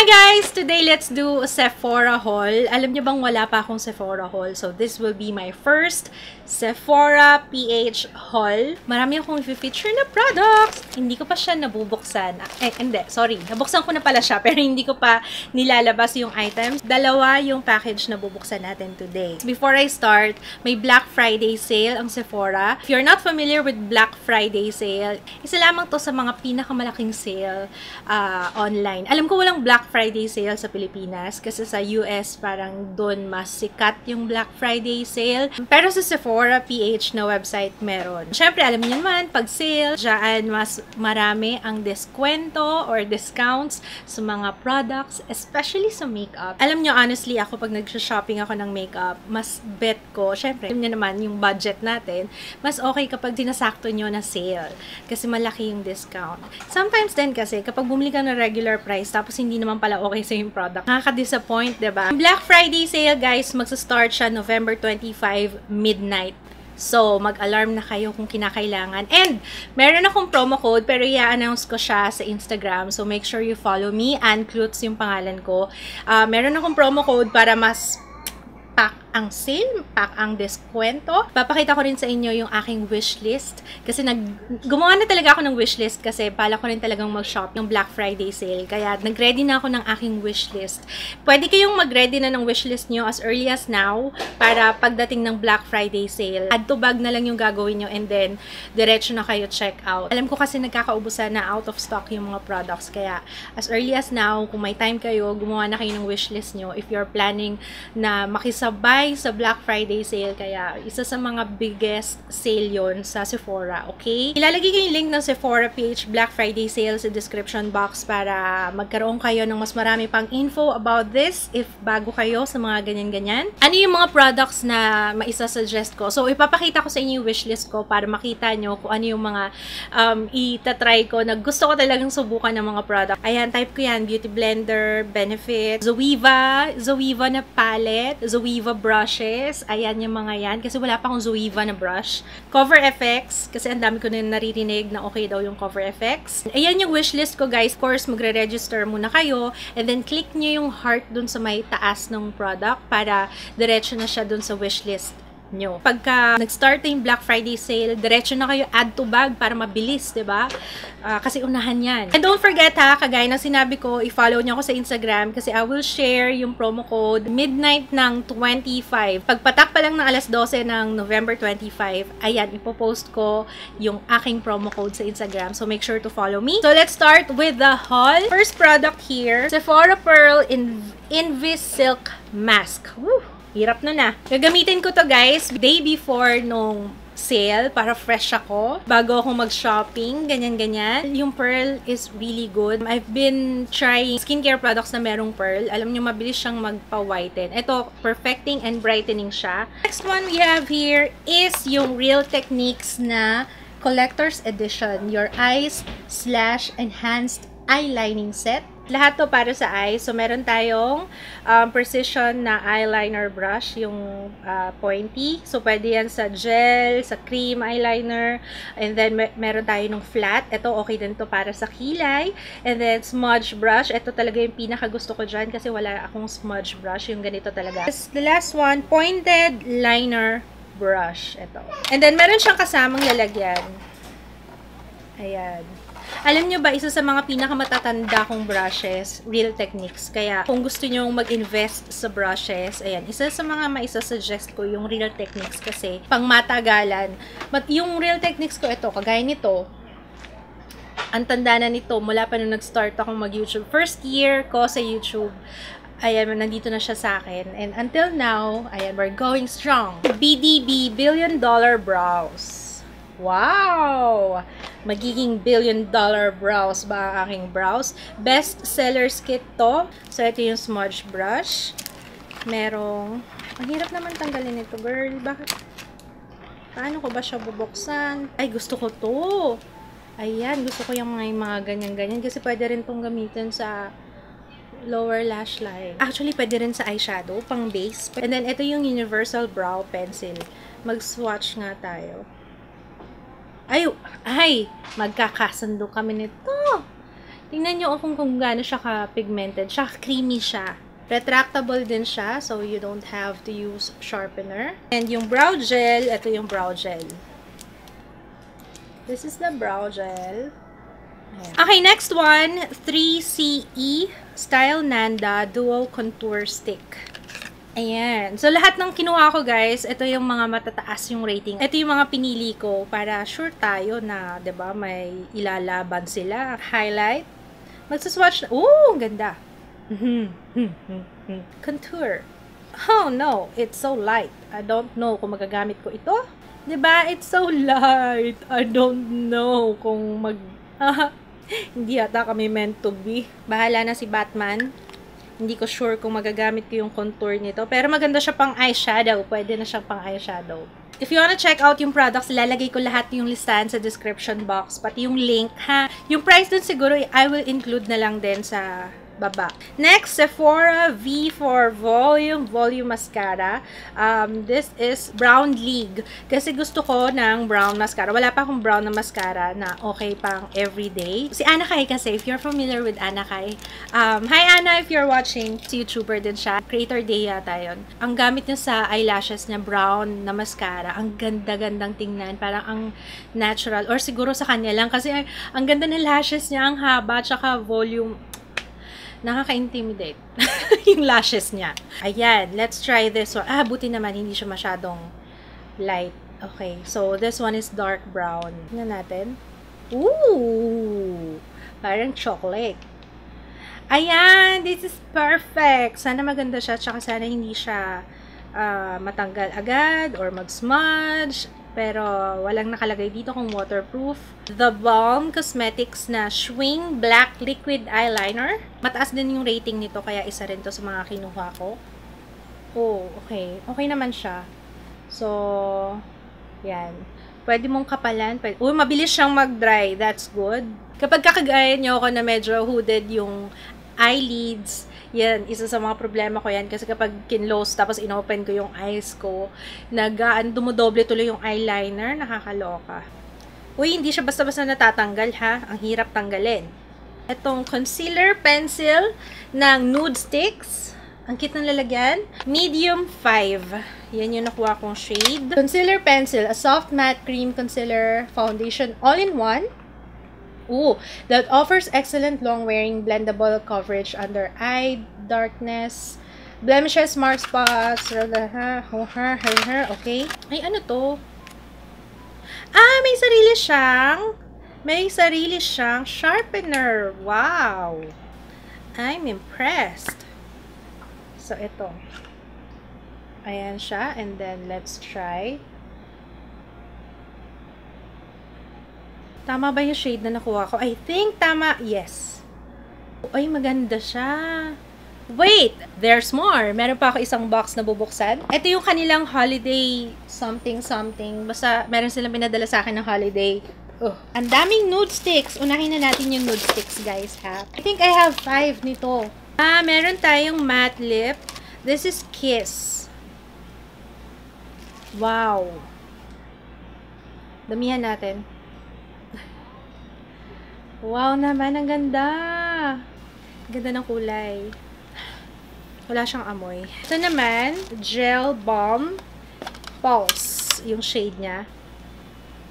Hi guys! Today, let's do a Sephora haul. Alam niyo bang wala pa akong Sephora haul? So, this will be my first Sephora PH haul. Marami akong i-feature na products. Hindi ko pa siya nabubuksan. Hindi. Sorry. Nabuksan ko na pala siya, pero hindi ko pa nilalabas yung items. Dalawa yung package na bubuksan natin today. Before I start, may Black Friday sale ang Sephora. If you're not familiar with Black Friday sale, isa lamang to sa mga pinakamalaking sale online. Alam ko walang Black Friday sale sa Pilipinas kasi sa US parang doon mas sikat yung Black Friday sale. Pero sa Sephora PH na website meron. Syempre, alam niyo naman, pag sale, dyan mas marami ang deskwento or discounts sa mga products, especially sa makeup. Alam niyo, honestly, ako pag nag-shopping ako ng makeup, mas bet ko, syempre, alam niyo naman yung budget natin, mas okay kapag dinasakto nyo na sale kasi malaki yung discount. Sometimes din kasi, kapag bumili ka ng regular price, tapos hindi naman pala okay sa yung product. Nakaka-disappoint, diba? Black Friday sale, guys, magsa-start siya November 25, midnight. So, mag-alarm na kayo kung kinakailangan. And, meron akong promo code, pero i-announce ko siya sa Instagram. So, make sure you follow me. Ann Klutz yung pangalan ko. Meron akong promo code para mas pack ang sale, pack ang deskwento. Papakita ko rin sa inyo yung aking wishlist. Kasi gumawa na talaga ako ng wishlist kasi pala ko rin talagang mag-shop ng Black Friday sale. Kaya nag-ready na ako ng aking wishlist. Pwede kayong mag-ready na ng wishlist nyo as early as now para pagdating ng Black Friday sale. Add to bag na lang yung gagawin nyo and then diretso na kayo check out. Alam ko kasi nagkakaubusan na out of stock yung mga products. Kaya as early as now, kung may time kayo, gumawa na kayo ng wishlist nyo if you're planning na makisabay sa Black Friday sale. Kaya isa sa mga biggest sale yon sa Sephora, okay? Ilalagay ko yung link ng Sephora page Black Friday sale sa description box para magkaroon kayo ng mas marami pang info about this if bago kayo sa mga ganyan-ganyan. Ano yung mga products na maisa-suggest ko? So, ipapakita ko sa inyo yung wishlist ko para makita nyo kung ano yung mga itatry ko na gusto ko talagang subukan ng mga product. Ayan, type ko yan. Beauty Blender, Benefit, Zoeva na palette, Zoeva brushes. Ayan yung mga yan. Kasi wala pa akong Zoeva na brush. Cover FX. Kasi ang dami ko na naririnig na okay daw yung Cover FX. Ayan yung wishlist ko, guys. Of course, magre-register muna kayo. And then, click nyo yung heart dun sa may taas ng product para diretso na siya dun sa wishlist nyo. Pagka nag-start na yung Black Friday sale, diretso na kayo add to bag para mabilis, diba? Kasi unahan yan. And don't forget ha, kagaya ng sinabi ko, i-follow nyo ako sa Instagram kasi I will share yung promo code midnight ng 25. Pagpatak pa lang ng alas 12 ng November 25, ayan, ipopost ko yung aking promo code sa Instagram. So make sure to follow me. So let's start with the haul. First product here, Sephora Pearl Invis Silk Mask. Woo! Hirap na. Gagamitin ko to, guys, day before nung sale para fresh ako bago ako mag-shopping, ganyan-ganyan. Yung pearl is really good. I've been trying skincare products na merong pearl. Alam nyo, mabilis siyang magpa-whiten. Ito, perfecting and brightening siya. Next one we have here is yung Real Techniques na Collector's Edition. Your Eyes / Enhanced Eyelining Set. Lahat to para sa eyes. So, meron tayong precision na eyeliner brush, yung pointy. So, pwede yan sa gel, sa cream eyeliner. And then, meron tayo ng flat. Ito, okay din to para sa kilay. And then, smudge brush. Ito talaga yung pinaka gusto ko dyan kasi wala akong smudge brush. Yung ganito talaga. The last one, pointed liner brush. Ito. And then, meron siyang kasamang lalagyan. Ayan. Alam nyo ba, isa sa mga pinakamatatanda kong brushes, Real Techniques. Kaya, kung gusto nyo mag-invest sa brushes, ayan, isa sa mga maisa-suggest ko yung Real Techniques kasi pang matagalan. But yung Real Techniques ko, ito, kagaya nito, ang tanda na nito, mula pa nung nag-start akong mag-YouTube. First year ko sa YouTube, ayan, nandito na siya sa akin. And until now, ayan, we're going strong. BDB, Billion Dollar Brows. Wow! Magiging $1 billion brows ba ang aking brows? Best sellers kit to. So, ito yung smudge brush. Merong... Ang hirap naman tanggalin ito, girl. Bakit? Paano ko ba siya bubuksan? Ay, gusto ko to. Ayan, gusto ko yung mga ganyan-ganyan. Kasi pwede rin tong gamitin sa lower lash line. Actually, pwede rin sa eyeshadow, pang base. And then, ito yung Universal Brow Pencil. Mag-swatch nga tayo. Ay, magkakasundo kami nito. Tingnan nyo kung gaano siya ka-pigmented. Siya creamy siya. Retractable din siya, so you don't have to use sharpener. And yung brow gel, ito yung brow gel. This is the brow gel. Ayan. Okay, next one, 3CE Style Nanda Dual Contour Stick. Ayan. So, lahat ng kinuha ko, guys, ito yung mga matataas yung rating. Ito yung mga pinili ko para sure tayo na, 'di ba, may ilalaban sila. Highlight. Magsaswatch na. Ooh, ganda. Contour. Oh, no. It's so light. I don't know kung magagamit ko ito. 'Di ba? It's so light. I don't know kung hindi ata kami meant to be. Bahala na si Batman. Hindi ko sure kung magagamit ko yung contour nito. Pero maganda siya pang eyeshadow. Pwede na siyang pang eyeshadow. If you wanna check out yung products, lalagay ko lahat yung listahan sa description box. Pati yung link, ha? Yung price dun siguro, I will include na lang din sa baba. Next, Sephora V4 Volume Mascara. This is Brown League. Kasi gusto ko ng brown mascara. Wala pa akong brown na mascara na okay pang everyday. Si Anna Kai kasi, if you're familiar with Anna Kai. Hi Anna, if you're watching. Si YouTuber din siya. Creator Day yata yun. Ang gamit niya sa eyelashes niya, brown na mascara. Ang ganda-gandang tingnan. Parang ang natural. Or siguro sa kanya lang. Kasi ang ganda ng lashes niya. Ang haba. Tsaka volume. Nakaka-intimidate yung lashes niya. Ayan, let's try this one. Buti naman, hindi siya masyadong light. Okay, so this one is dark brown. Tingnan natin. Ooh! Parang chocolate. Ayan, this is perfect. Sana maganda siya, tsaka sana hindi siya matanggal agad or mag-smudge. Pero walang nakalagay dito kung waterproof. The Balm Cosmetics na Swing Black Liquid Eyeliner. Mataas din yung rating nito, kaya isa rin to sa mga kinuha ko. Oh, okay. Okay naman siya. So, yan. Pwede mong kapalan. Mabilis siyang mag-dry. That's good. Kapag kakagaya nyo ako na medyo hooded yung eyelids, yan, isa sa mga problema ko yan. Kasi kapag kinlose, tapos inopen ko yung eyes ko, dumudoble tuloy yung eyeliner, nakakaloka. Uy, hindi siya basta-basta natatanggal, ha? Ang hirap tanggalin. Itong concealer pencil ng Nude Sticks. Ang cute ng lalagyan. Medium 5. Yan yung nakuha kong shade. Concealer pencil, a soft matte cream concealer foundation all-in-one. Ooh, that offers excellent long-wearing blendable coverage under eye darkness, blemishes, mark spots, okay. Ay, ano to? May sarili siyang sharpener. Wow! I'm impressed. So, ito. Ayan siya. And then, let's try. Tama ba yung shade na nakuha ko? I think tama. Yes. Ay, maganda siya. Wait! There's more. Meron pa ako isang box na bubuksan. Ito yung kanilang holiday something. Basta meron silang pinadala sa akin ng holiday. Ang daming nude sticks. Unahin na natin yung nude sticks, guys, ha? I think I have 5 nito. Meron tayong matte lip. This is Kiss. Wow. Damihan natin. Wow naman, ang ganda. Ganda ng kulay. Wala siyang amoy. Ito naman, Gel Balm Pulse. Yung shade niya.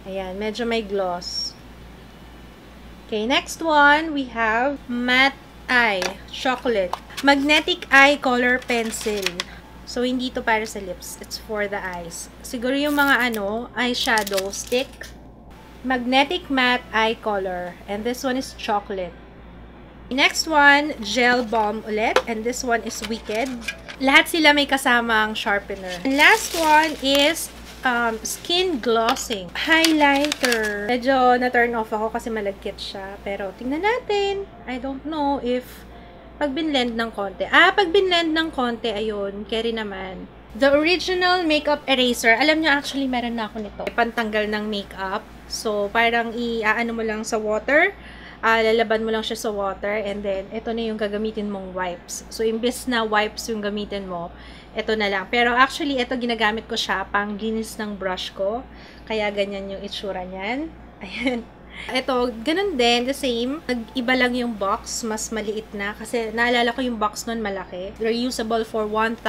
Ayan, medyo may gloss. Okay, next one, we have Matte Eye Chocolate. Magnetic Eye Color Pencil. So, hindi to para sa lips. It's for the eyes. Siguro yung mga eyeshadow stick. Magnetic Matte Eye Color. And this one is chocolate. Next one, Gel Balm ulit. And this one is Wicked. Lahat sila may kasamang sharpener. And last one is Skin Glossing Highlighter. Medyo na-turn off ako kasi malagkit siya. Pero tingnan natin. I don't know if pag binlend ng konti. Pag binlend ng konti, ayun, carry naman. The Original Makeup Eraser. Alam nyo, actually, meron na ako nito. Pantanggal ng makeup. So, parang i-ano mo lang sa water. Lalaban mo lang siya sa water. And then, ito na yung gagamitin mong wipes. So, imbes na wipes yung gamitin mo, ito na lang. Pero actually, ito ginagamit ko siya pang linis ng brush ko. Kaya ganyan yung itsura niyan. Ayan. Ito, ganun din, the same. Nag-iba lang yung box, mas maliit na. Kasi naalala ko yung box nun malaki. Reusable for 1,000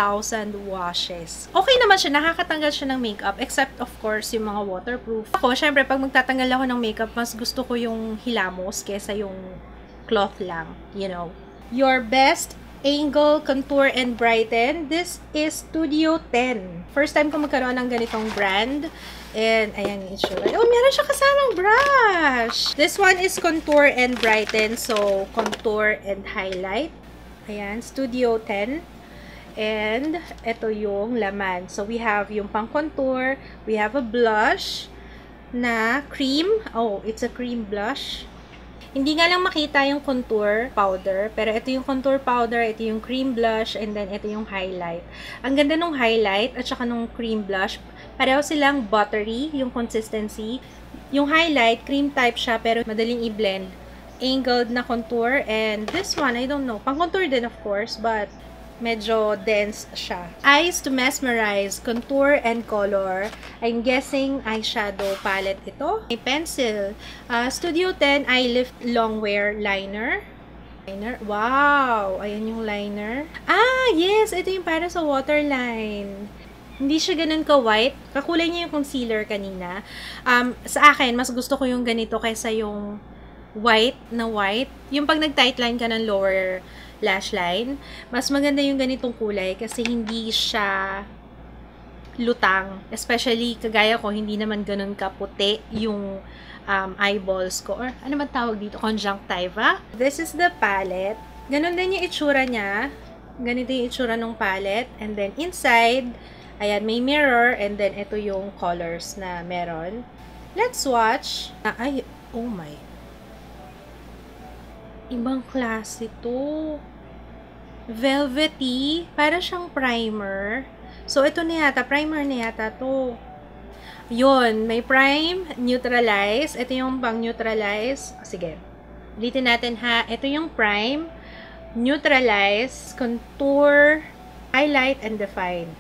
washes. Okay naman siya, nakakatanggal siya ng makeup. Except, of course, yung mga waterproof. Ako, syempre, pag magtatanggal ako ng makeup, mas gusto ko yung hilamos kesa yung cloth lang, you know. Your best angle, contour, and brighten. This is Studio 10. First time ko magkaroon ng ganitong brand. And, ayan yung itsura. Oh, meron siya kasamang brush! This one is contour and brighten. So, contour and highlight. Ayan, Studio 10. And, ito yung laman. So, we have yung pang contour. We have a blush na cream. Oh, it's a cream blush. Hindi nga lang makita yung contour powder, pero ito yung contour powder, ito yung cream blush, and then ito yung highlight. Ang ganda nung highlight at saka nung cream blush. Pareho silang buttery, yung consistency. Yung highlight, cream type siya, pero madaling i-blend. Angled na contour, and this one, I don't know. Pang contour din, of course, but medyo dense siya. Eyes to mesmerize, contour and color. I'm guessing eyeshadow palette ito. May pencil. Studio 10 Eye Lift Longwear Liner. Wow! Ayan yung liner. Ah, yes! Ito yung para sa waterline. Hindi siya ganun ka-white. Kakulay niya yung concealer kanina. Sa akin, mas gusto ko yung ganito kaysa yung white na white. Yung pag nag-tightline ka ng lower lash line, mas maganda yung ganitong kulay kasi hindi siya lutang. Especially, kagaya ko, hindi naman ganun kaputi yung eyeballs ko. Or, ano man tawag dito? Conjunctiva. This is the palette. Ganun din yung itsura niya. Ganito yung itsura ng palette. And then, inside, ayan, may mirror. And then, ito yung colors na meron. Let's watch. Ay, oh my. Ibang klase to. Velvety. Para siyang primer. So, ito na yata. Primer na yata to. Yun. May prime, neutralize. Ito yung pang neutralize. Sige. Ulitin natin ha. Ito yung prime, neutralize, contour, highlight, and define.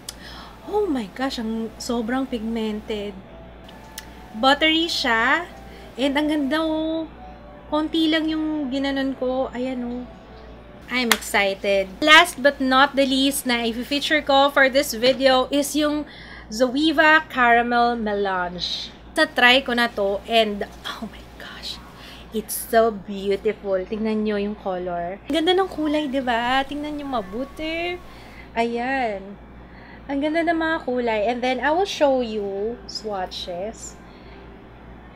Oh my gosh. Ang sobrang pigmented. Buttery siya. And ang ganda oh. Konti lang yung ginanon ko. Ayan oh. I'm excited. Last but not the least na i-feature ko for this video is yung Zoeva Caramel Melange. Na-try ko na to and oh my gosh. It's so beautiful. Tingnan nyo yung color. Ang ganda ng kulay, diba? Tingnan nyo mabuti. Ayan. Ang ganda ng mga kulay. And then, I will show you swatches.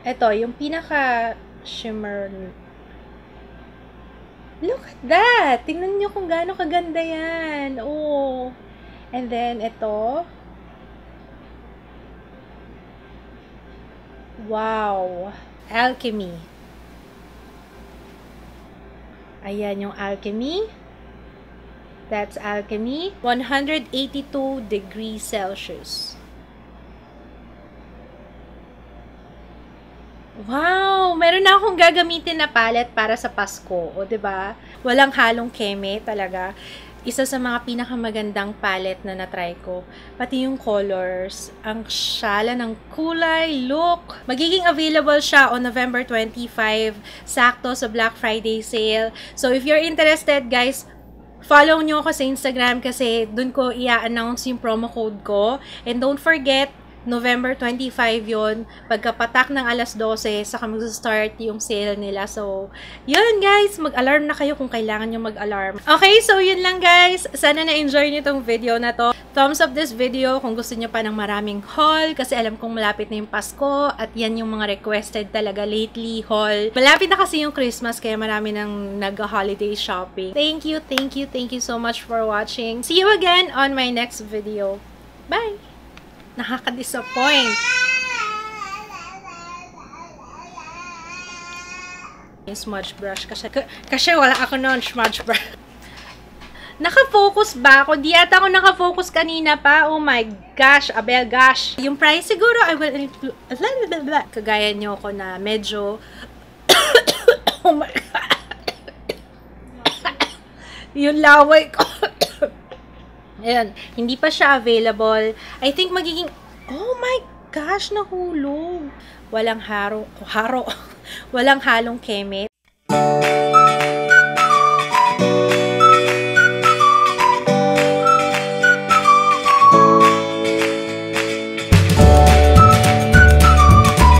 Ito, yung pinaka shimmer. Look at that! Tingnan nyo kung gaano kaganda yan. Oh. And then, ito. Wow. Alchemy. Ayan yung Alchemy. That's Alchemy. 182 degrees Celsius. Wow! Meron na akong gagamitin na palette para sa Pasko. O, diba? Walang halong keme talaga. Isa sa mga pinakamagandang palette na natry ko. Pati yung colors. Ang syala ng kulay. Look! Magiging available siya on November 25. Sakto sa Black Friday sale. So, if you're interested, guys, follow nyo ako sa Instagram kasi dun ko i-announce yung promo code ko. And don't forget, November 25 yon. Pagkapatak ng alas 12, saka mag-start yung sale nila. So, yun guys, mag-alarm na kayo kung kailangan nyo mag-alarm. Okay, so yun lang guys. Sana na-enjoy nyo itong video na to. Thumbs up this video kung gusto nyo pa ng maraming haul kasi alam kong malapit na yung Pasko at yan yung mga requested talaga lately haul. Malapit na kasi yung Christmas kaya marami nang nag-holiday shopping. Thank you so much for watching. See you again on my next video. Bye! Nakaka-disappoint. Yung smudge brush. Kasi wala ako noon smudge brush. Naka-focus ba ako? Di ata ako naka-focus kanina pa. Oh my gosh. Abel gosh. Yung price siguro, I will include. Kagaya nyo ko na medyo oh my god. Yung laway ko. Ayan, hindi pa siya available. I think magiging, oh my gosh, nahulog. Walang haro. Walang halong keme.